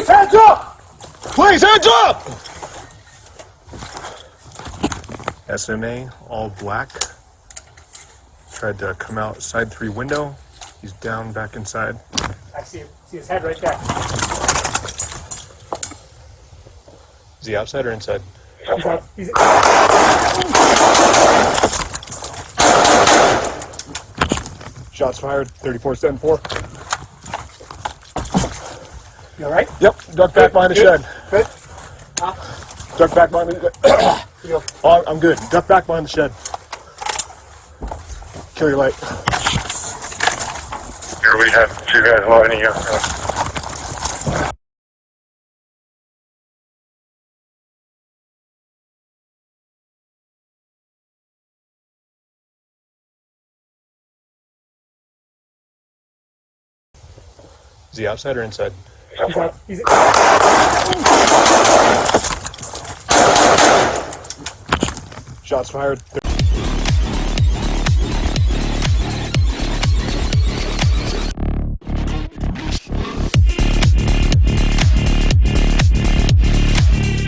Please, hands up! Please, hands up! SMA, all black. Tried to come out side 3 window. He's down back inside. I see him. See his head right there. Is he outside or inside? He's Shots fired, 34-74. You all right? Yep, duck back behind the shed. Good. Duck back behind the Oh, I'm good. Duck back behind the shed. Kill your light. Here we have 2 guys lining up. Is he outside or inside? He's Shots fired.